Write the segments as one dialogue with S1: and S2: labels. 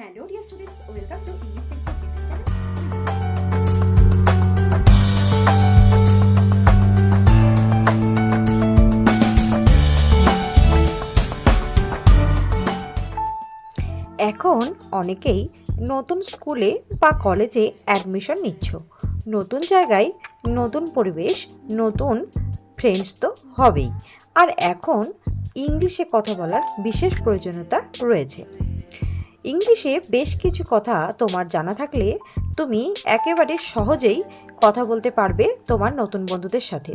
S1: Hello dear students, welcome to English Textbook YouTube channel. এখন অনেকেই নতুন স্কুলে বা কলেজে অ্যাডমিশন নিচ্ছ। নতুন জায়গায় নতুন পরিবেশ, নতুন ফ্রেন্ডস তো হবেই। আর এখন ইংলিশে কথা বলার বিশেষ প্রয়োজনীয়তা রয়েছে। ইংলিশে বেশ কিছু কথা তোমার জানা থাকলে তুমি একেবারে সহজেই কথা বলতে পারবে তোমার নতুন বন্ধুদের সাথে।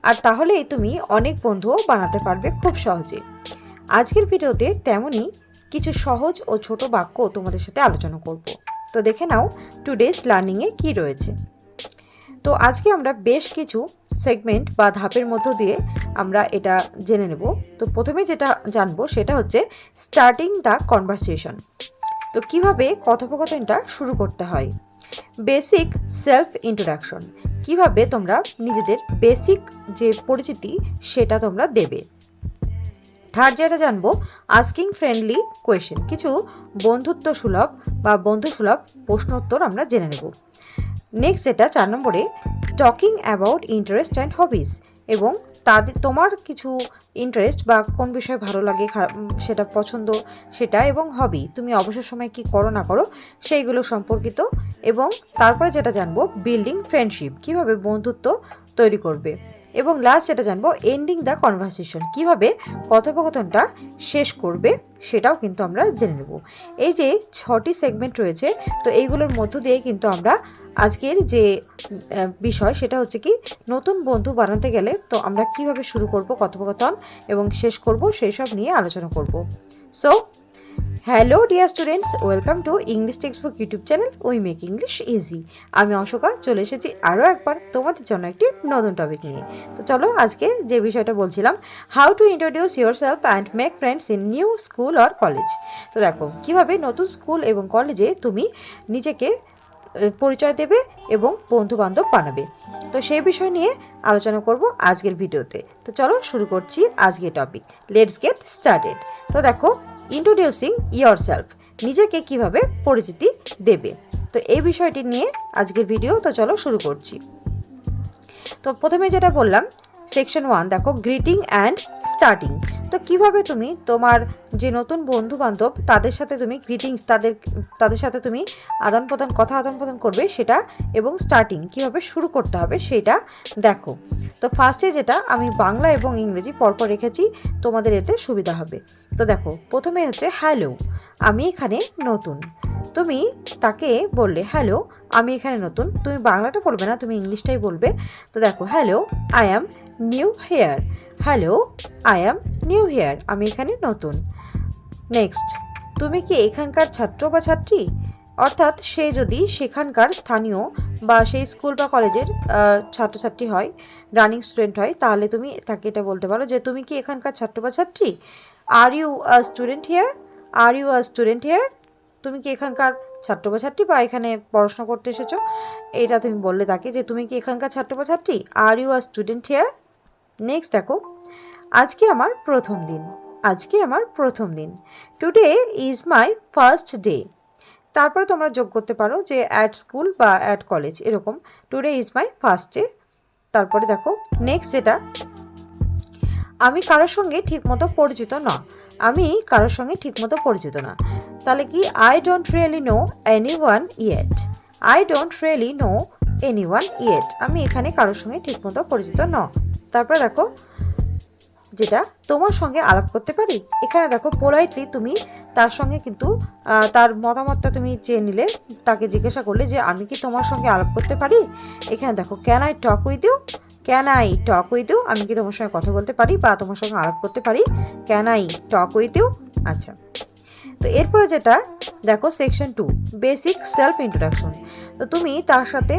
S1: আর তাহলেই তুমি অনেক বন্ধুও বানাতে পারবে খুব সহজে। আজকের ভিডিওতে তেমনই কিছু সহজ ও ছোট বাক্য তোমাদের সাথে আলোচনা করব। তো দেখে নাও টুডেস লার্নিংয়ে কি রয়েছে। তো আজকে আমরা বেশ কিছু সেগমেন্ট বা ধাপের মধ্য দিয়ে আমরা এটা জেনে নেব। তো প্রথমে যেটা জানবো সেটা হচ্ছে স্টার্টিং দ্য কনভারসেশন। তো কিভাবে কথোপকথনটা শুরু করতে হয়। বেসিক সেলফ ইন্ট্রোডাকশন, কিভাবে তোমরা নিজেদের বেসিক যে পরিচিতি সেটা তোমরা দেবে। থার্ড যেটা জানবো আস্কিং ফ্রেন্ডলি কোয়েশ্চেন, কিছু বন্ধুত্ব সুলভ বা বন্ধুসুলভ প্রশ্নোত্তর আমরা জেনে নেব। নেক্সট যেটা 4 নম্বরে টকিং অ্যাবাউট ইন্টারেস্ট অ্যান্ড হবিস, এবং তোমার কিছু ইন্টারেস্ট বা কোন বিষয় ভালো লাগে সেটা পছন্দ সেটা, এবং হবি তুমি অবসর সময় কি করো না করো সেইগুলো সম্পর্কিত। এবং তারপরে যেটা জানবো বিল্ডিং ফ্রেন্ডশিপ, কিভাবে বন্ধুত্ব তৈরি করবে। এবং লাস্ট যেটা জানবো এন্ডিং দ্য কনভারসেশন, কিভাবে কথোপকথনটা শেষ করবে সেটাও কিন্তু আমরা জেনে নেব। এই যে 6টি সেগমেন্ট রয়েছে, তো এইগুলোর মধ্য দিয়ে কিন্তু আমরা আজকের যে বিষয় সেটা হচ্ছে কি নতুন বন্ধু বানাতে গেলে তো আমরা কিভাবে শুরু করব কথোপকথন এবং শেষ করব সেই সব নিয়ে আলোচনা করব। So hello dear students, welcome to English textbook YouTube channel we make English easy. আমি অশোকা চলে এসেছি আরও একবার তোমাদের জন্য একটি নতুন টপিক নিয়ে। তো চলো আজকে যে বিষয়টা বলছিলাম, how to introduce your self and make friends in new school or college. তো দেখো কিভাবে নতুন স্কুল এবং কলেজে তুমি নিজেকে পরিচয় দেবে এবং বন্ধু বান্ধব বানাবে। তো সেই বিষয় নিয়ে আলোচনা করব আজকের ভিডিওতে। তো চলো শুরু করছি আজকের টপিক। Let's get started. তো দেখো ইন্ট্রোডিউসিং ইয়োর সেলফ, নিজেকে কিভাবে পরিচিতি দেবে, তো এই বিষয়টি নিয়ে আজকের ভিডিও। তো চলো শুরু করছি। তো প্রথমে যেটা বললাম সেকশন 1, দেখো গ্রিটিং অ্যান্ড স্টার্টিং। তো কিভাবে তুমি তোমার যে নতুন বন্ধু বান্ধব তাদের সাথে তুমি গ্রিটিংস, তাদের সাথে তুমি আদান প্রদান করবে সেটা, এবং স্টার্টিং কিভাবে শুরু করতে হবে সেটা দেখো। তো ফার্স্টে যেটা আমি বাংলা এবং ইংরেজি পরপর রেখেছি, তোমাদের এতে সুবিধা হবে। তো দেখো প্রথমে হচ্ছে হ্যালো, আমি এখানে নতুন। তুমি তাকে বললে হ্যালো আমি এখানে নতুন, তুমি বাংলাটা বলবে না, তুমি ইংলিশটাই বলবে। তো দেখো hello I am new here, hello I am new here, আমি এখানে নতুন। নেক্সট, তুমি কি এখানকার ছাত্র বা ছাত্রী, অর্থাৎ সে যদি সেখানকার স্থানীয় বা সেই স্কুল বা কলেজের ছাত্রছাত্রী হয়, রানিং স্টুডেন্ট হয়, তাহলে তুমি তাকে এটা বলতে পারো যে তুমি কি এখানকার ছাত্র বা ছাত্রী। Are you a student here, are you a student here, তুমি কি এখানকার ছাত্র বা ছাত্রী বা এখানে পড়াশোনা করতে এসেছো, এটা তুমি বললে তাকে যে তুমি কি এখানকার ছাত্র বা ছাত্রী, are you a student here. Next দেখো আজকে আমার প্রথম দিন, আজকে আমার প্রথম দিন। Today is my first day. তারপরে তোমরা যোগ করতে পারো যে অ্যাট স্কুল বা অ্যাট কলেজ, এরকম today is my first day. তারপরে দেখো নেক্সট যেটা, আমি কারোর সঙ্গে ঠিকমতো পরিচিত না, আমি কারোর সঙ্গে ঠিকমতো পরিচিত না। তাহলে কি I don't really know anyone yet, I don't really know anyone yet, আমি এখানে কারোর সঙ্গে ঠিকমতো পরিচিত ন। তারপরে দেখো যেটা তোমার সঙ্গে আলাপ করতে পারি, এখানে দেখো পোলাইটলি তুমি তার সঙ্গে কিন্তু তার মতামতটা তুমি চেয়ে নিলে, তাকে জিজ্ঞাসা করলে যে আমি কি তোমার সঙ্গে আলাপ করতে পারি। এখানে দেখো can I talk with you, can I talk with you, আমি কি তোমার সঙ্গে কথা বলতে পারি বা তোমার সঙ্গে আলাপ করতে পারি, can I talk with you. আচ্ছা, তো এরপরে যেটা দেখো সেকশন 2, বেসিক সেলফ ইন্ট্রোডাকশন। তো তুমি তার সাথে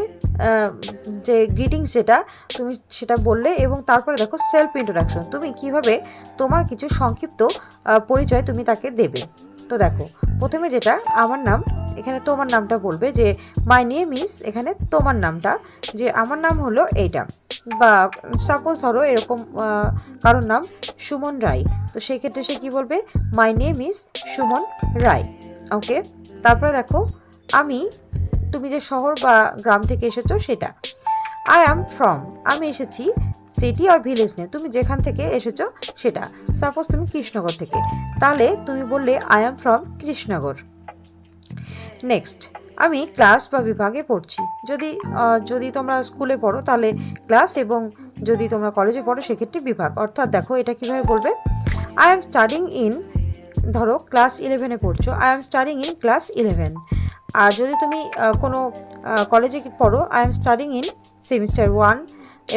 S1: যে গ্রিটিংস যেটা তুমি সেটা বললে, এবং তারপরে দেখো সেলফ ইন্ট্রোডাকশন, তুমি কিভাবে তোমার কিছু সংক্ষিপ্ত পরিচয় তুমি তাকে দেবে। তো দেখো প্রথমে যেটা আমার নাম, এখানে তোমার নামটা বলবে যে মাই নেম ইজ, এখানে তোমার নামটা যে আমার নাম হলো এইটা, বা সাপোজ ধরো এরকম কারোর নাম সুমন রায়, তো সেই ক্ষেত্রে সে কী বলবে my name is Suman Roy. ওকে, তারপরে দেখো আমি, তুমি যে শহর বা গ্রাম থেকে এসেছো সেটা। আই অ্যাম ফ্রম, আমি এসেছি সিটি আর ভিলেজ নিয়ে, তুমি যেখান থেকে এসেছো সেটা। সাপোজ তুমি কৃষ্ণনগর থেকে, তাহলে তুমি বললে I am from Krishnanagar. Next, আমি ক্লাস বা বিভাগে পড়ছি। যদি তোমরা স্কুলে পড়ো তাহলে ক্লাস, এবং যদি তোমরা কলেজে পড়ো সেক্ষেত্রে বিভাগ। অর্থাৎ দেখো এটা কীভাবে বলবে, আই অ্যাম স্টাডিং ইন, ধরো ক্লাস 11-এ পড়ছো, I am studying in class 11। আর যদি তুমি কোনো কলেজে পড়ো, I am studying in semester 1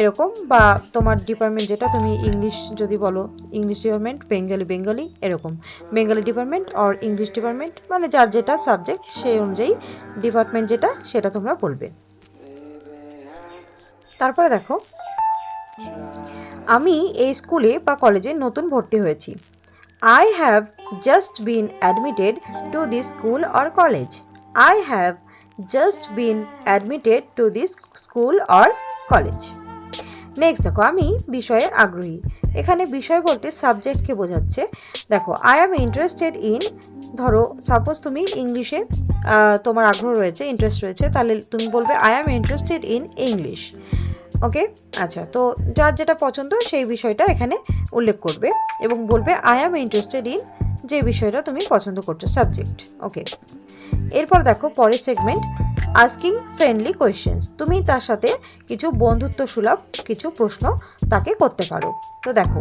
S1: এরকম, বা তোমার ডিপার্টমেন্ট যেটা, তুমি ইংলিশ যদি বলো ইংলিশ ডিপার্টমেন্ট, বেঙ্গলি এরকম, Bengali department or English department, মানে যার যেটা সাবজেক্ট সেই অনুযায়ী ডিপার্টমেন্ট যেটা সেটা তোমরা বলবে। তারপরে দেখো, আমি এই স্কুলে বা কলেজে নতুন ভর্তি হয়েছি। I have just been admitted to this school or college. I have just been admitted to this school or college. Next দেখো, আমি বিষয়ে আগ্রহী। এখানে বিষয় বলতে সাবজেক্টকে বোঝাচ্ছে। দেখো আই অ্যাম ইন্টারেস্টেড ইন, ধরো সাপোজ তুমি ইংলিশে তোমার আগ্রহ রয়েছে, ইন্টারেস্ট রয়েছে, তাহলে তুমি বলবে I am interested in English. Okay, আচ্ছা, তো যার যেটা পছন্দ সেই বিষয়টা এখানে উল্লেখ করবে এবং বলবে আই অ্যাম ইন্টারেস্টেড ইন যে বিষয়টা তুমি পছন্দ করছো, সাবজেক্ট। ওকে, এরপর দেখো পরের সেগমেন্ট, আস্কিং ফ্রেন্ডলি কোয়েশ্চেন্স। তুমি তার সাথে কিছু বন্ধুত্ব সুলভ কিছু প্রশ্ন তাকে করতে পারো। তো দেখো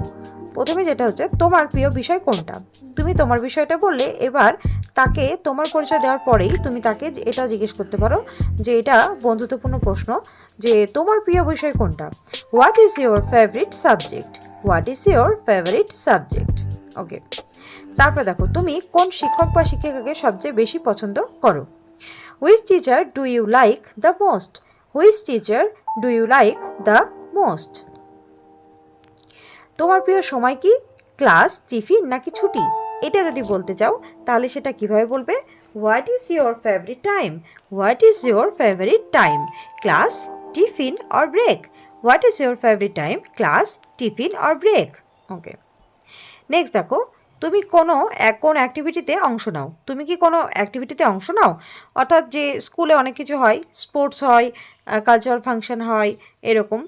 S1: প্রথমে যেটা হচ্ছে, তোমার প্রিয় বিষয় কোনটা। তুমি তোমার বিষয়টা বললে, এবার তাকে তোমার পরিচয় দেওয়ার পরেই তুমি তাকে এটা জিজ্ঞেস করতে পারো, যে এটা বন্ধুত্বপূর্ণ প্রশ্ন, যে তোমার প্রিয় বিষয় কোনটা। What is your favourite subject, what is your favourite subject. Okay, তারপর দেখো, তুমি কোন শিক্ষক বা শিক্ষিকাকে সবচেয়ে বেশি পছন্দ করো। Which teacher do you like the most, which teacher do you like the most. তোমার প্রিয় সময় কি, ক্লাস, টিফিন নাকি ছুটি। এটা যদি বলতে চাও তাহলে সেটা কিভাবে বলবে, what is your favourite time, what is your favourite time, class, tiffin or break. What is your favourite time, class, tiffin or break. Okay, next দেখো, তুমি কোন অ্যাক্টিভিটিতে অংশ নাও। তুমি কি কোনো অ্যাক্টিভিটিতে অংশ নাও, অর্থাৎ যে স্কুলে অনেক কিছু হয়, স্পোর্টস হয়, কালচারাল ফাংশন হয়, এরকম।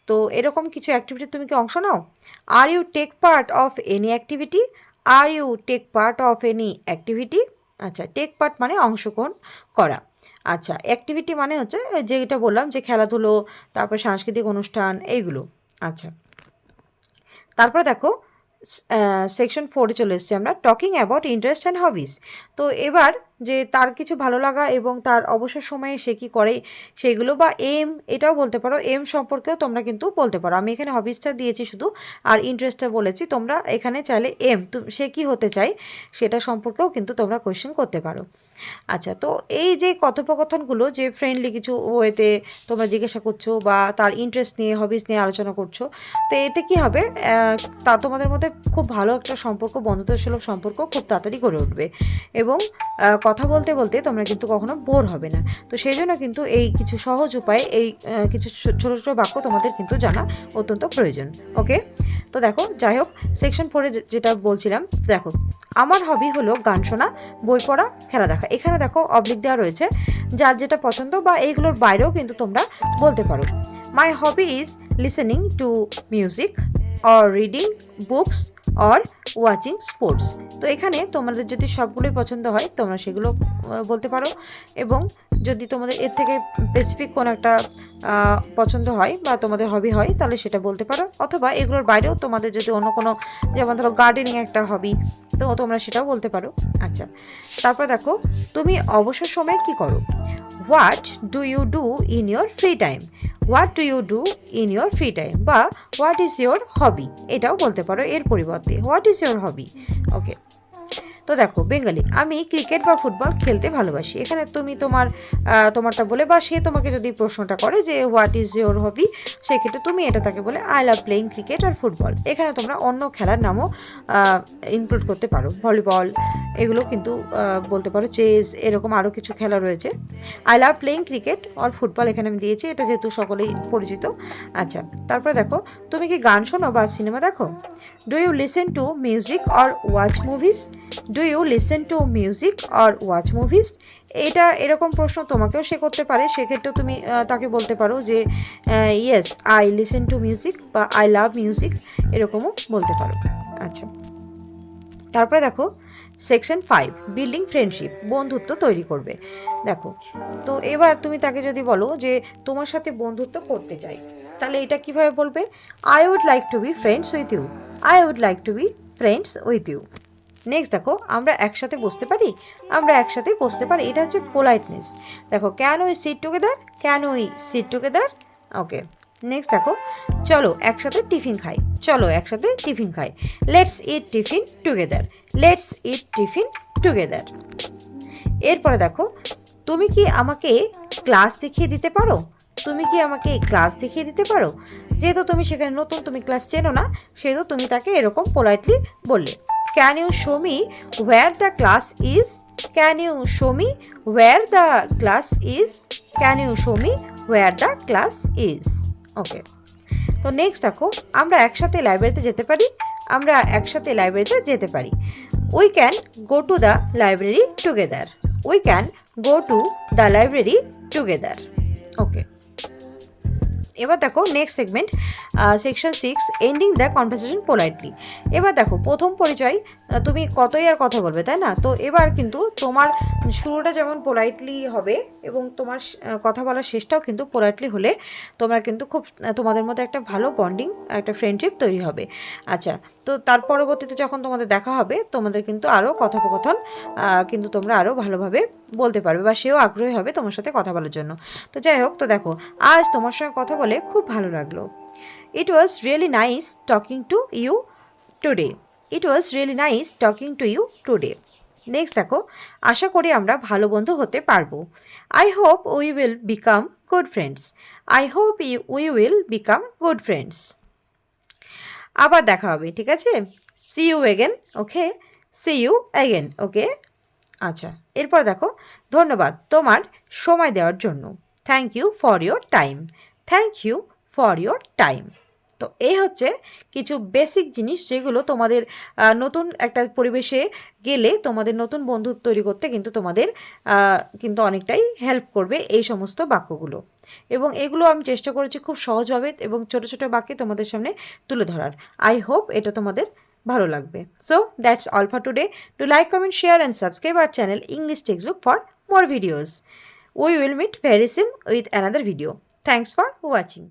S1: তো এরকম কিছু অ্যাক্টিভিটি তুমি কি অংশ নাও। Are you take part of any activity, are you take part of any activity. আচ্ছা, টেক পার্ট মানে অংশগ্রহণ করা। আচ্ছা, অ্যাক্টিভিটি মানে হচ্ছে যেটা বললাম, যে খেলাধুলো, তারপর সাংস্কৃতিক অনুষ্ঠান, এইগুলো। আচ্ছা, তারপরে দেখো সেকশন 4-এ চলে এসেছি আমরা, টকিং অ্যাবাউট ইন্টারেস্ট অ্যান্ড হবিস। তো এবার যে তার কিছু ভালো লাগা এবং তার অবসর সময়ে সে কী করে সেগুলো, বা এম, এটাও বলতে পারো, এম সম্পর্কেও তোমরা কিন্তু বলতে পারো। আমি এখানে হবিসটা দিয়েছি শুধু, আর ইন্টারেস্টটা বলেছি। তোমরা এখানে চাইলে এম, সে কী হতে চায় সেটা সম্পর্কেও কিন্তু তোমরা কোয়েশ্চেন করতে পারো। আচ্ছা, তো এই যে কথোপকথনগুলো, যে ফ্রেন্ডলি কিছু ওয়েতে তোমরা জিজ্ঞাসা করছো বা তার ইন্টারেস্ট নিয়ে, হবিস নিয়ে আলোচনা করছো, তো এতে কী হবে, তা তোমাদের মধ্যে খুব ভালো একটা সম্পর্ক, বন্ধুত্বসুলভ সম্পর্ক খুব তাড়াতাড়ি গড়ে উঠবে, এবং কথা বলতে বলতে তোমরা কিন্তু কখনো বোর হবে না। তো সেই জন্য কিন্তু এই কিছু সহজ উপায়ে এই কিছু ছোটো ছোটো বাক্য তোমাদের কিন্তু জানা অত্যন্ত প্রয়োজন। ওকে, তো দেখো যাই হোক, সেকশন 4-এ যেটা বলছিলাম, দেখো আমার হবি হলো গান শোনা, বই পড়া, খেলা দেখা। এখানে দেখো অবলিক দেওয়া রয়েছে, যার যেটা পছন্দ বা এইগুলোর বাইরেও কিন্তু তোমরা বলতে পারো। My hobby is listening to music or reading books or watching sports. তো এখানে তোমাদের যদি সবগুলোই পছন্দ হয় তোমরা সেগুলো বলতে পারো, এবং যদি তোমাদের এর থেকে স্পেসিফিক কোনো একটা পছন্দ হয় বা তোমাদের হবি হয় তাহলে সেটা বলতে পারো, অথবা এগুলোর বাইরেও তোমাদের যদি অন্য কোনো, যেমন ধরো গার্ডেনিং একটা হবি, তো তোমরা সেটাও বলতে পারো। আচ্ছা, তারপর দেখো, তুমি অবসর সময়ে কী করো। What do you do in your free time, what do you do in your free time, বা হোয়াট ইজ ইয়োর হবি, এটাও বলতে পারো এর পরিবর্তে, what is your hobby. Okay, তো দেখো বেঙ্গলি, আমি ক্রিকেট বা ফুটবল খেলতে ভালোবাসি। এখানে তুমি তোমারটা বলে, বা সে তোমাকে যদি প্রশ্নটা করে যে হোয়াট ইজ ইয়োর হবি, সেক্ষেত্রে তুমি এটা তাকে বলে আই লাভ প্লেয়িং ক্রিকেট আর ফুটবল। এখানে তোমরা অন্য খেলার নামও ইনক্লুড করতে পারো, ভলিবল, এগুলো কিন্তু বলতে পারো চেস, এরকম আরও কিছু খেলা রয়েছে। I love playing cricket or football এখানে আমি দিয়েছি, এটা যেহেতু সকলেই পরিচিত। আচ্ছা, তারপরে দেখো, তুমি কি গান শোনো বা সিনেমা দেখো? Do you listen to music or watch movies? Do you listen to music or watch movies? এটা এরকম প্রশ্ন তোমাকেও সে করতে পারে, সেক্ষেত্রেও তুমি তাকে বলতে পারো যে yes I listen to music বা আই লাভ মিউজিক, এরকমও বলতে পারো। আচ্ছা, তারপরে দেখো সেকশন 5, বিল্ডিং ফ্রেন্ডশিপ, বন্ধুত্ব তৈরি করবে। দেখো, তো এবার তুমি তাকে যদি বলো যে তোমার সাথে বন্ধুত্ব করতে চাই, তাহলে এটা কিভাবে বলবে? I would like to be friends with you. I would like to be friends with you. Next দেখো, আমরা একসাথে বসতে পারি? আমরা একসাথে বসতে পারি, এটা হচ্ছে পোলাইটনেস। দেখো, can we sit together? Can we sit together? Okay. Next দেখো, চলো একসাথে টিফিন খাই। চলো একসাথে টিফিন খাই। Let's eat tiffin together. Let's eat tiffin together. এরপরে দেখো, তুমি কি আমাকে ক্লাস দেখিয়ে দিতে পারো? তুমি কি আমাকে ক্লাস দেখিয়ে দিতে পারো? যেহেতু তুমি সেখানে নতুন, তুমি ক্লাস চেনো না, সেহেতু তুমি তাকে এরকম পোলাইটলি বললে, can you show me where the class is? Can you show me where the class is? Can you show me where the class is? Okay. তো নেক্সট দেখো, আমরা একসাথে লাইব্রেরিতে যেতে পারি? আমরা একসাথে লাইব্রেরিতে যেতে পারি। We can go to the library together. We can go to the library together. Okay. এবার দেখো next segment, section 6, ending the conversation politely. এবার দেখো, প্রথম পরিচয় তুমি কতই আর কথা বলবে, তাই না? তো এবার কিন্তু তোমার শুরুটা যেমন পোলাইটলি হবে এবং তোমার কথা বলার শেষটাও কিন্তু পোলাইটলি হলে তোমরা কিন্তু খুব তোমাদের মধ্যে একটা ভালো বন্ডিং, একটা ফ্রেন্ডশিপ তৈরি হবে। আচ্ছা, তো তার পরবর্তীতে যখন তোমাদের দেখা হবে, তোমাদের কিন্তু আরও কথোপকথন কিন্তু তোমরা আরও ভালোভাবে বলতে পারবে বা সেও আগ্রহী হবে তোমার সাথে কথা বলার জন্য। তো যাই হোক, তো দেখো, আজ তোমার সঙ্গে কথা বলে খুব ভালো লাগলো। It was really nice talking to you today. It was really nice talking to you today. Next দেখো, আশা করি আমরা ভালো বন্ধু হতে পারবো। I hope we will become good friends. I hope we will become good friends. আবার দেখা হবে, ঠিক আছে? See you again, okay? See you again, okay? আচ্ছা, এরপর দেখো, ধন্যবাদ তোমার সময় দেওয়ার জন্য। Thank you for your time. Thank you for your time. তো এই হচ্ছে কিছু বেসিক জিনিস, যেগুলো তোমাদের নতুন একটা পরিবেশে গেলে তোমাদের নতুন বন্ধু তৈরি করতে কিন্তু তোমাদের কিন্তু অনেকটাই হেল্প করবে এই সমস্ত বাক্যগুলো। এবং এগুলো আমি চেষ্টা করেছি খুব সহজভাবে এবং ছোটো ছোটো বাক্যে তোমাদের সামনে তুলে ধরার। আই হোপ এটা তোমাদের ভালো লাগবে। So that's all for today. Do like, comment, share and subscribe our channel English textbook for more videos. We will meet very soon with another video. Thanks for watching.